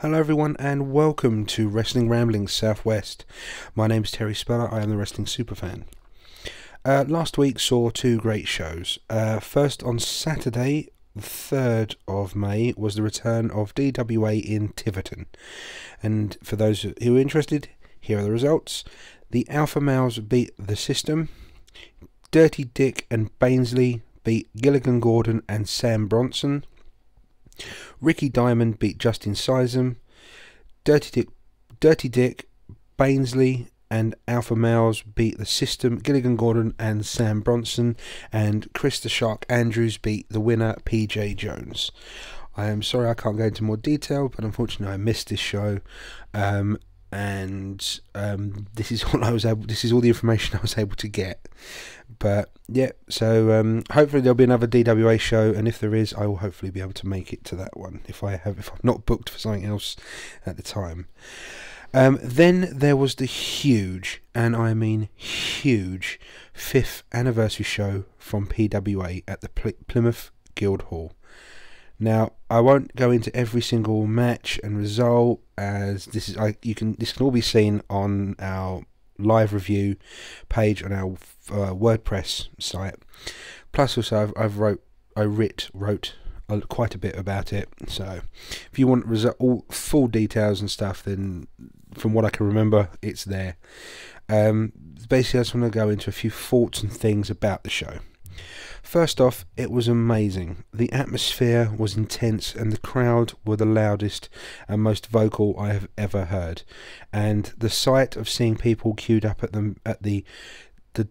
Hello everyone and welcome to Wrestling Ramblings Southwest. My name is Terry Speller, I am the Wrestling Superfan. Last week saw two great shows. First on Saturday, the 3rd of May, was the return of DWA in Tiverton. And for those who are interested, here are the results. The Alpha Males beat The System. Dirty Dick and Bainsley beat Gilligan Gordon and Sam Bronson. Ricky Diamond beat Justin Sizem. Dirty Dick, Bainsley and Alpha Males beat The System, Gilligan Gordon and Sam Bronson, and Chris the Shark Andrews beat the winner PJ Jones. I am sorry I can't go into more detail, but unfortunately I missed this show, and this is all the information I was able to get. But yeah, so hopefully there'll be another DWA show, and if there is, I will hopefully be able to make it to that one if I'm not booked for something else at the time. Then there was the huge, and I mean huge, 5th anniversary show from PWA at the Plymouth Guildhall. Now, I won't go into every single match and result, as this can all be seen on our live review page on our WordPress site. Plus, also I wrote quite a bit about it. So, if you want all full details and stuff, then from what I can remember, it's there. Basically, I just want to go into a few thoughts and things about the show. First off, it was amazing. The atmosphere was intense and the crowd were the loudest and most vocal I have ever heard. And the sight of seeing people queued up at the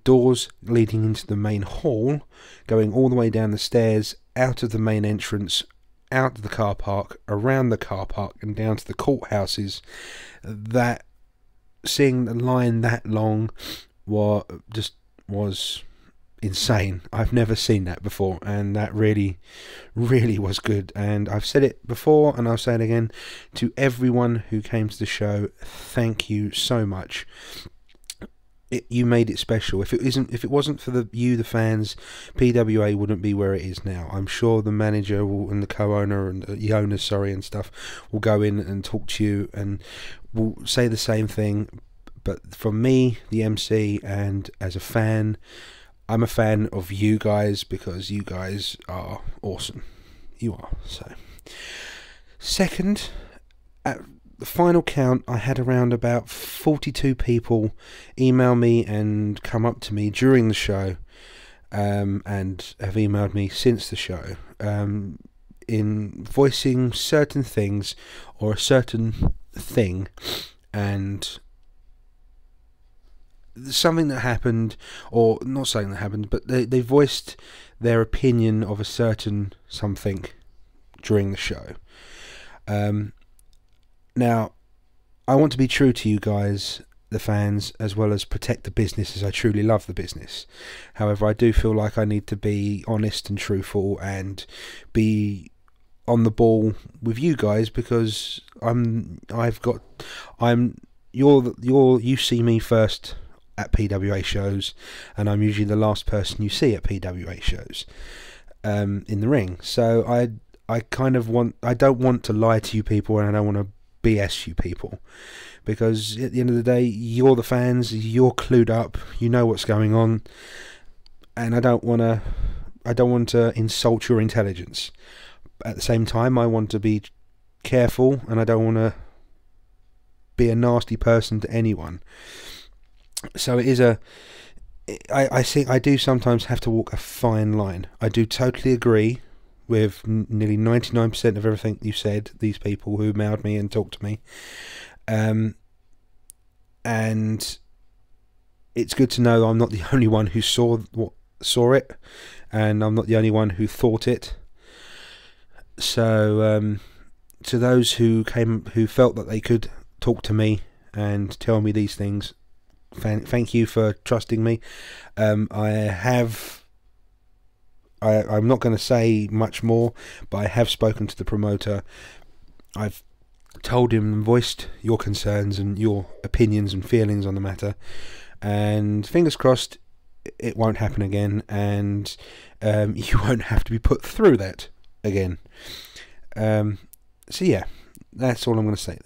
doors leading into the main hall, going all the way down the stairs, out of the main entrance, out of the car park, around the car park and down to the courthouses, that seeing the line that long was insane. I've never seen that before, and that really was good. And I've said it before and I'll say it again to everyone who came to the show, thank you so much. You made it special. If it wasn't for the fans, PWA wouldn't be where it is now. I'm sure the manager and the co-owner and the owner, and stuff will go in and talk to you and will say the same thing. But from me, the MC, and as a fan, I'm a fan of you guys because you guys are awesome. You are. So, second, at the final count, I had around about 42 people email me and come up to me during the show, and have emailed me since the show, in voicing certain things or a certain thing, and something that happened, or not something that happened, but they voiced their opinion of a certain something during the show. Now, I want to be true to you guys, the fans, as well as protect the business, as I truly love the business. However, I do feel like I need to be honest and truthful and be on the ball with you guys, because you see me first at PWA shows, and I'm usually the last person you see at PWA shows in the ring. So I don't want to lie to you people, and I don't want to BS you people, because at the end of the day, you're the fans, you're clued up, you know what's going on, and I don't want to insult your intelligence. At the same time, I want to be careful, and I don't want to be a nasty person to anyone. So it is I think I do sometimes have to walk a fine line. I do totally agree with nearly 99% of everything you said, these people who mailed me and talked to me. And it's good to know I'm not the only one who saw it, and I'm not the only one who thought it. So to those who felt that they could talk to me and tell me these things, thank you for trusting me. I'm not going to say much more, but I have spoken to the promoter. I've told him and voiced your concerns and your opinions and feelings on the matter, and fingers crossed it won't happen again, and you won't have to be put through that again. So yeah, That's all I'm going to say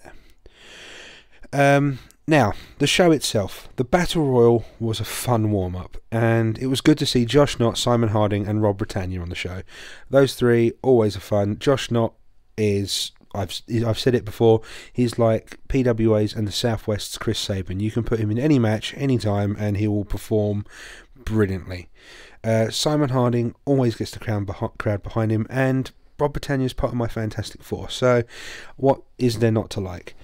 there. Now, the show itself. The Battle Royal was a fun warm-up, and it was good to see Josh Knott, Simon Harding and Rob Britannia on the show. Those three, always are fun. Josh Knott is, I've said it before, he's like PWA's and the Southwest's Chris Sabin. You can put him in any match, anytime, and he will perform brilliantly. Simon Harding always gets the crowd behind him, and Rob Britannia is part of my Fantastic Four. So, what is there not to like?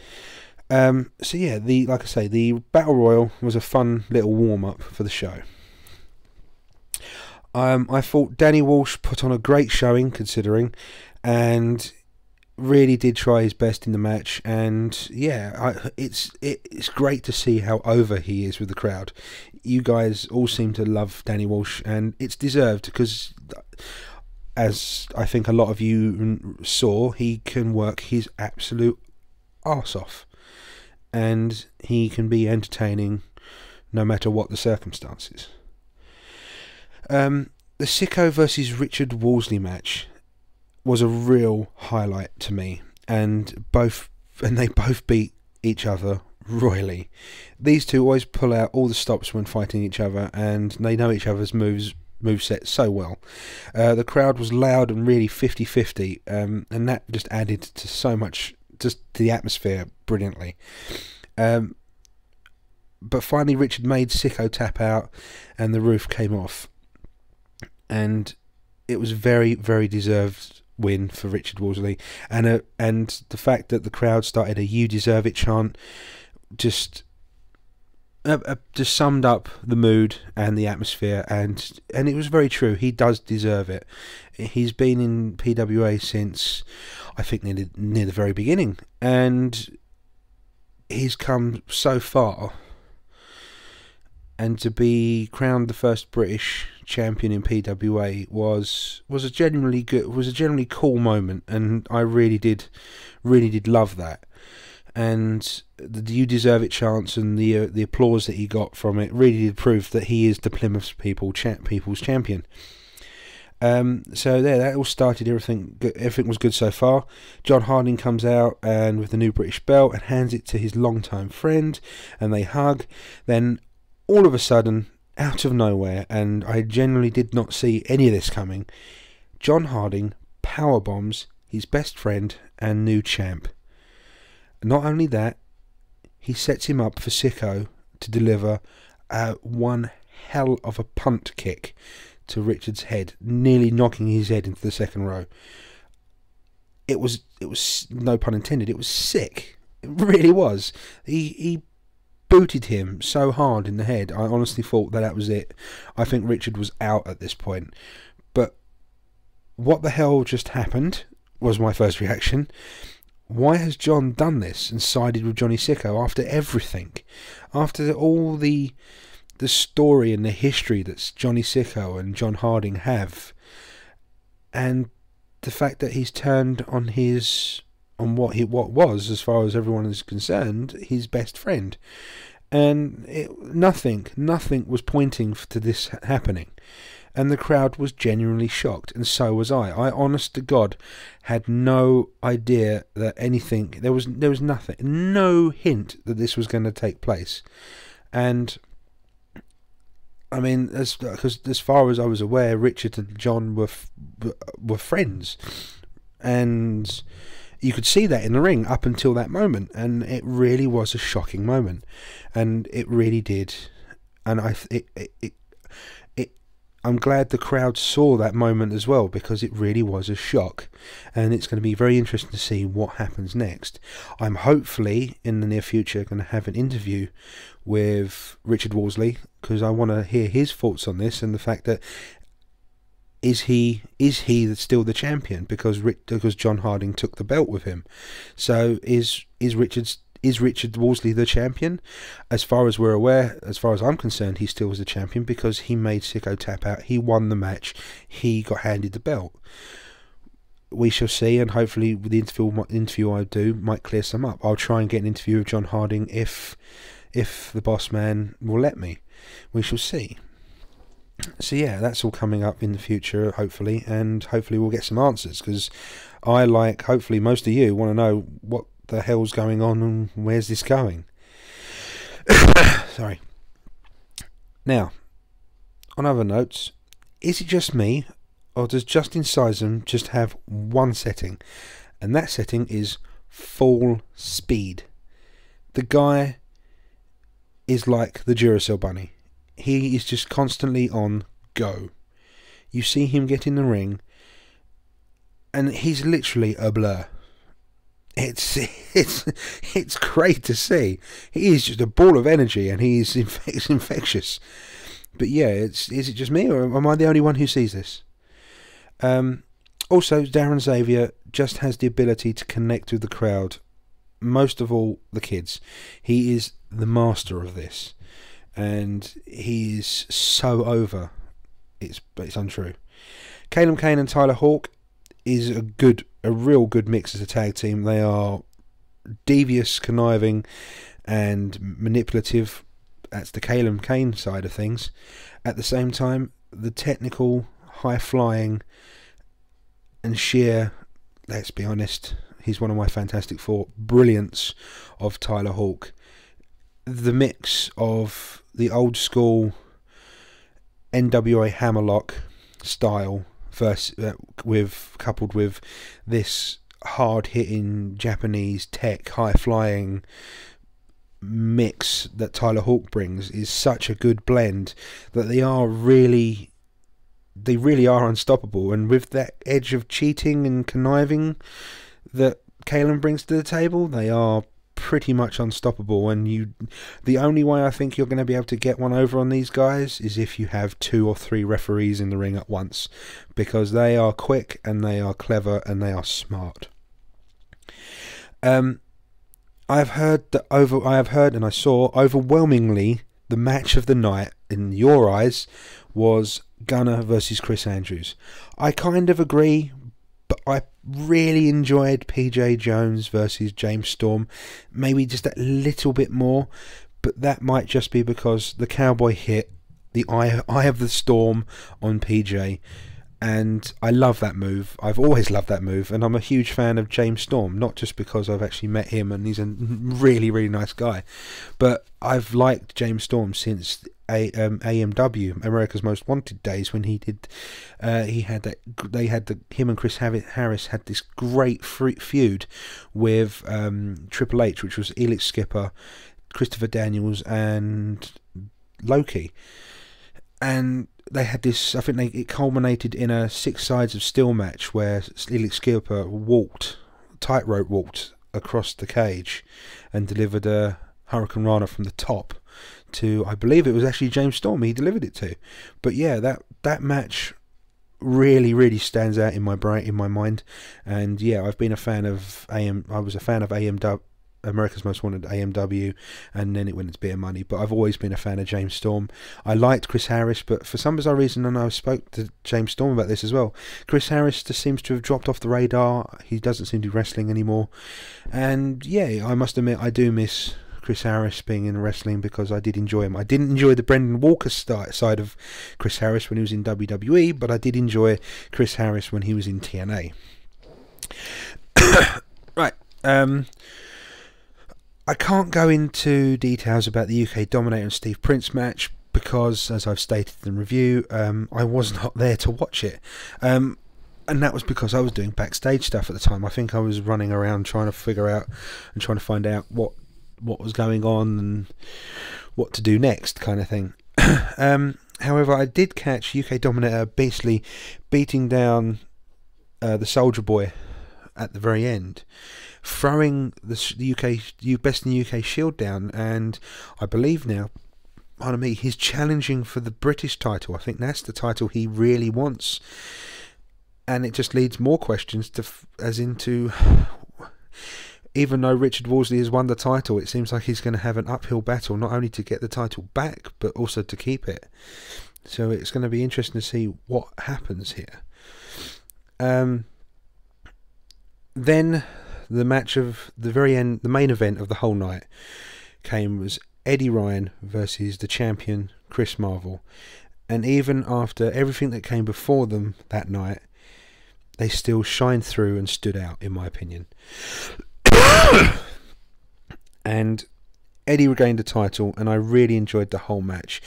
So yeah, like I say, the Battle Royal was a fun little warm-up for the show. I thought Danny Walsh put on a great showing, considering, and really did try his best in the match. And yeah, it's great to see how over he is with the crowd. You guys all seem to love Danny Walsh, and it's deserved, because, as I think a lot of you saw, he can work his absolute arse off. And he can be entertaining no matter what the circumstances. The Sicko versus Richard Wolseley match was a real highlight to me, and they both beat each other royally. These two always pull out all the stops when fighting each other, and they know each other's moveset so well. The crowd was loud and really 50-50, and that just added to so much, just to the atmosphere brilliantly. But finally Richard made Sicko tap out and the roof came off, and it was a very, very deserved win for Richard Wolseley, and the fact that the crowd started a "You deserve it" chant just summed up the mood and the atmosphere, and it was very true. He does deserve it. He's been in PWA since, I think, near the very beginning, and he's come so far. And to be crowned the first British champion in PWA was a genuinely cool moment, and I really did love that. And the "You deserve it" chants and the applause that he got from it really did prove that he is the Plymouth people's champion. So there, that all started. Everything was good so far. John Harding comes out and with the new British belt and hands it to his longtime friend, and they hug. Then all of a sudden, out of nowhere, and I genuinely did not see any of this coming, John Harding powerbombs his best friend and new champ. Not only that, he sets him up for Sicko to deliver one hell of a punt kick to Richard's head, nearly knocking his head into the second row. It was no pun intended, it was sick. It really was. He booted him so hard in the head, I honestly thought that was it. I think Richard was out at this point. But what the hell just happened was my first reaction. Why has John done this and sided with Johnny Sicko after everything? After all the story and the history that Johnny Sicko and John Harding have, and the fact that he's turned on what was, as far as everyone is concerned, his best friend, and nothing was pointing to this happening, and the crowd was genuinely shocked, and so was I. I, honest to God, had no idea that anything. There was nothing, no hint that this was going to take place, and I mean, because as far as I was aware, Richard and John were friends, and you could see that in the ring up until that moment, and it really was a shocking moment, and it really did, and I'm glad the crowd saw that moment as well, because it really was a shock, and it's going to be very interesting to see what happens next. I'm hopefully in the near future going to have an interview with Richard Wolseley, because I want to hear his thoughts on this, and the fact that is he still the champion, because John Harding took the belt with him. So is Richard Wolseley the champion? As far as we're aware, as far as I'm concerned, he still was the champion, because he made Sicko tap out, he won the match, he got handed the belt. We shall see, and hopefully with the interview I do might clear some up. I'll try and get an interview with John Harding if the boss man will let me. We shall see. So yeah, that's all coming up in the future, hopefully, and hopefully we'll get some answers, because hopefully most of you want to know what the hell's going on and where's this going. Sorry. Now, on other notes, is it just me, or does Justin Sysum just have one setting? And that setting is full speed. The guy is like the Duracell bunny. He is just constantly on go. You see him get in the ring, and he's literally a blur. It's great to see. He is just a ball of energy, and he's infectious. But yeah, is it just me, or am I the only one who sees this? Also, Darren Xavier just has the ability to connect with the crowd. Most of all, the kids. He is the master of this, and he is so over. It's untrue. Caleb Kane and Tyler Hawk is a real good mix as a tag team. They are devious, conniving, and manipulative. That's the Caleb Kane side of things. At the same time, the technical, high-flying, and sheer, let's be honest, he's one of my Fantastic Four, brilliance of Tyler Hawk. The mix of the old school NWA Hammerlock style coupled with this hard-hitting Japanese tech, high-flying mix that Tyler Hawk brings is such a good blend that they really are unstoppable. And with that edge of cheating and conniving that Kalen brings to the table, they are pretty much unstoppable. And the only way I think you're going to be able to get one over on these guys is if you have 2 or 3 referees in the ring at once, because they are quick and they are clever and they are smart. I have heard and I saw overwhelmingly the match of the night in your eyes was Gunner versus Chris Andrews. I kind of agree, but I really enjoyed PJ Jones versus James Storm, maybe just a little bit more, but that might just be because the cowboy hit the eye of the storm on PJ, and I love that move. I've always loved that move, and I'm a huge fan of James Storm, not just because I've actually met him and he's a really, really nice guy, but I've liked James Storm since AMW, America's Most Wanted days, when him and Chris Harris had this great feud with Triple H, which was Elix Skipper, Christopher Daniels, and Loki. And they had this, I think it culminated in a 6 sides of steel match where Elix Skipper tightrope walked across the cage and delivered a Hurricane Rana from the top to, I believe it was actually James Storm he delivered it to. But yeah, that match really, really stands out in my mind. And yeah, I've been a fan of I was a fan of AMW, America's Most Wanted, AMW, and then it went into Beer Money. But I've always been a fan of James Storm. I liked Chris Harris, but for some bizarre reason, and I spoke to James Storm about this as well, Chris Harris just seems to have dropped off the radar. He doesn't seem to be wrestling anymore. And yeah, I must admit, I do miss Chris Harris being in wrestling, because I did enjoy him. I didn't enjoy the Brendan Walker side of Chris Harris when he was in WWE, but I did enjoy Chris Harris when he was in TNA. Right. I can't go into details about the UK Dominator and Steve Prince match because, as I've stated in the review, I was not there to watch it. And that was because I was doing backstage stuff at the time. I think I was running around trying to figure out and trying to find out what was going on and what to do next, kind of thing. However, I did catch UK Dominator basically beating down the Soldier Boy at the very end, throwing the UK Best in the UK Shield down, and I believe now, pardon me, he's challenging for the British title. I think that's the title he really wants, and it just leads more questions into, even though Richard Worsley has won the title, it seems like he's going to have an uphill battle, not only to get the title back, but also to keep it. So it's going to be interesting to see what happens here. Then the match of the very end, the main event of the whole night was Eddie Ryan versus the champion Chris Marvel. And even after everything that came before them that night, they still shined through and stood out, in my opinion. and Eddie regained the title, and I really enjoyed the whole match.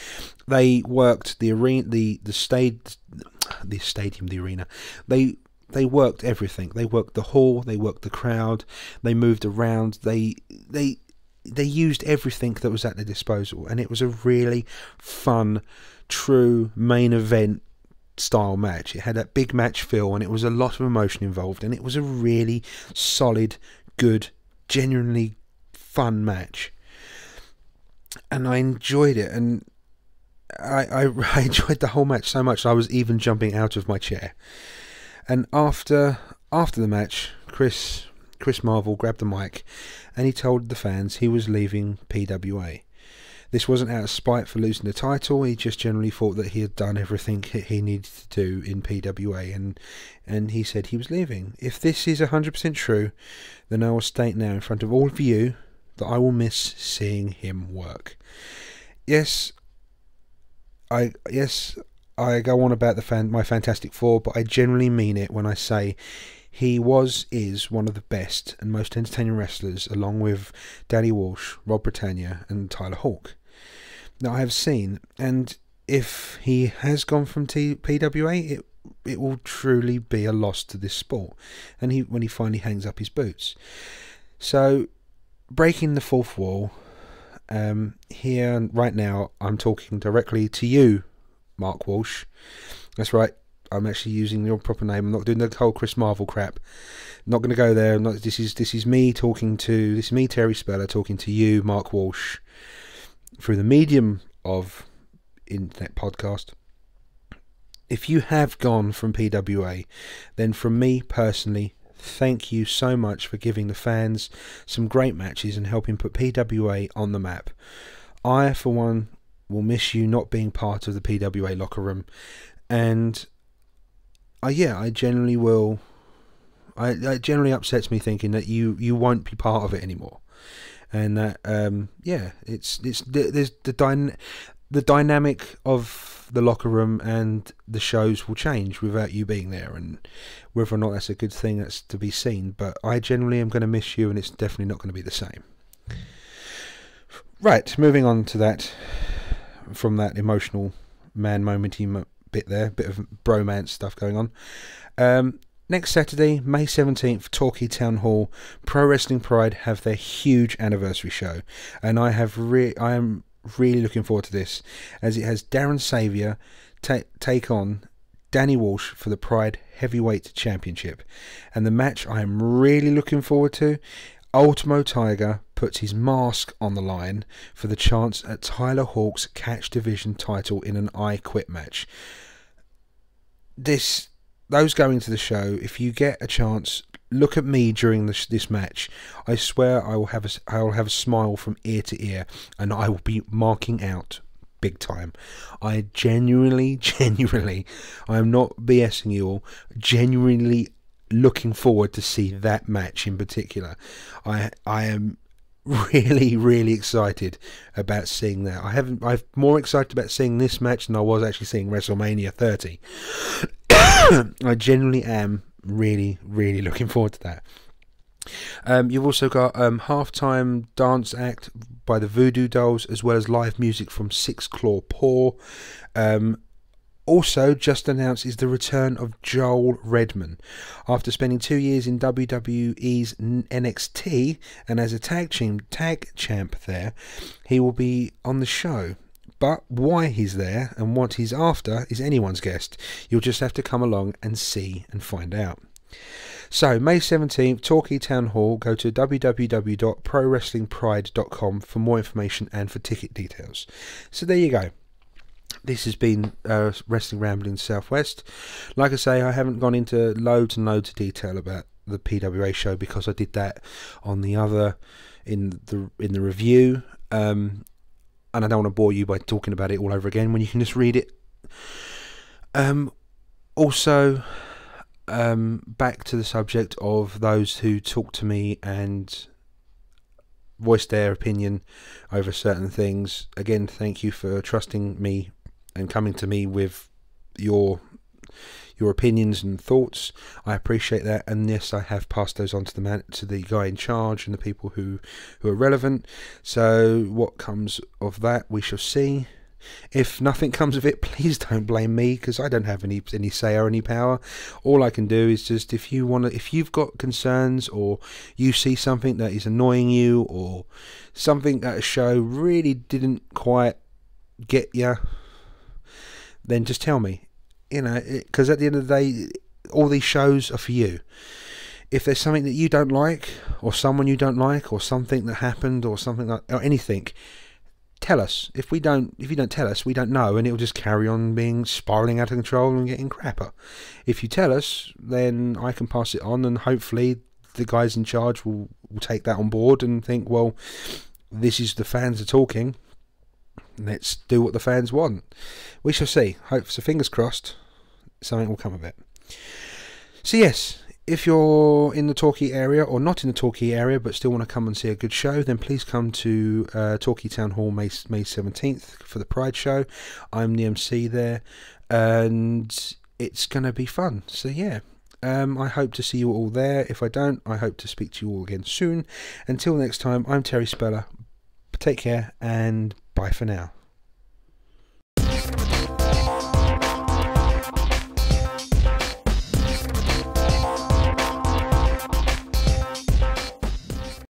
They worked the arena, the stadium, the arena. They worked everything. They worked the hall. They worked the crowd. They moved around. They used everything that was at their disposal, and it was a really fun, true main event style match. It had that big match feel, and it was a lot of emotion involved, and it was a really solid, good, genuinely fun match. And I enjoyed it, and I enjoyed the whole match so much I was even jumping out of my chair. And after the match, Chris Marvel grabbed the mic and he told the fans he was leaving PWA. This wasn't out of spite for losing the title. He just generally thought that he had done everything he needed to do in PWA, and he said he was leaving. If this is 100% true, then I will state now in front of all of you that I will miss seeing him work. Yes, I go on about my Fantastic Four, but I generally mean it when I say he is one of the best and most entertaining wrestlers, along with Danny Walsh, Rob Britannia, and Tyler Hawk, that I have seen. And if he has gone from PWA, it will truly be a loss to this sport. And when he finally hangs up his boots. So, breaking the fourth wall, here right now, I'm talking directly to you, Mark Walsh. That's right, I'm actually using your proper name. I'm not doing the whole Chris Marvel crap. Not going to go there. This is me, Terry Speller, talking to you, Mark Walsh, through the medium of internet podcast. If you have gone from PWA, then from me personally, thank you so much for giving the fans some great matches and helping put PWA on the map. I, for one, will miss you not being part of the PWA locker room, and I generally will. It generally upsets me thinking that you won't be part of it anymore, and that there's the dynamic of the locker room and the shows will change without you being there, and whether or not that's a good thing, that's to be seen. But I generally am going to miss you, and it's definitely not going to be the same. Right, moving on to that, from that emotional man momenty bit there, bit of bromance stuff going on. Next Saturday, May 17th, Torquay Town Hall, Pro Wrestling Pride have their huge anniversary show, and I am really looking forward to this, as it has Darren Saviour take on Danny Walsh for the Pride Heavyweight Championship. And the match I am really looking forward to, Ultimo Tiger puts his mask on the line for the chance at Tyler Hawk's Catch Division title in an I Quit match. Those going to the show, if you get a chance, look at me during this match. I swear I will have a smile from ear to ear, and I will be marking out big time. I genuinely, I am not BSing you all, genuinely looking forward to see that match in particular. I am really excited about seeing that. I'm more excited about seeing this match than I was actually seeing WrestleMania 30. I genuinely am really looking forward to that. You've also got halftime dance act by the Voodoo Dolls, as well as live music from Six Claw Paw. Also just announced is the return of Joel Redman. After spending 2 years in WWE's NXT and as a tag champ there, he will be on the show. But why he's there and what he's after is anyone's guess. You'll just have to come along and see and find out. So, May 17th, Torquay Town Hall. Go to www.prowrestlingpride.com for more information and for ticket details. So there you go. This has been Wrestling Ramblings Southwest. Like I say, I haven't gone into loads and loads of detail about the PWA show because I did that on the other in the review. And I don't want to bore you by talking about it all over again when you can just read it. Also, back to the subject of those who talk to me and voice their opinion over certain things. Again, thank you for trusting me and coming to me with your your opinions and thoughts. I appreciate that, and yes, I have passed those on to the guy in charge and the people who are relevant. So what comes of that, we shall see. If nothing comes of it, please don't blame me, because I don't have any say or any power. All I can do is just, if you've got concerns, or you see something that is annoying you, or something that a show really didn't quite get you, then just tell me. You know, because at the end of the day, all these shows are for you. If there's something that you don't like, or someone you don't like, or something that happened, or something like, or anything, tell us. If you don't tell us, we don't know, and it'll just carry on being spiraling out of control and getting crapper. If you tell us, then I can pass it on, and hopefully the guys in charge will take that on board and think, well, this is, the fans are talking, let's do what the fans want. We shall see. Hope so. Fingers crossed, something will come of it. So yes, if you're in the Torquay area, or not in the Torquay area but still want to come and see a good show, then please come to Torquay Town Hall May 17th for the Pride show. I'm the MC there, and it's going to be fun. So yeah, I hope to see you all there. If I don't, I hope to speak to you all again soon. Until next time, I'm Terry Speller. Take care, and bye for now.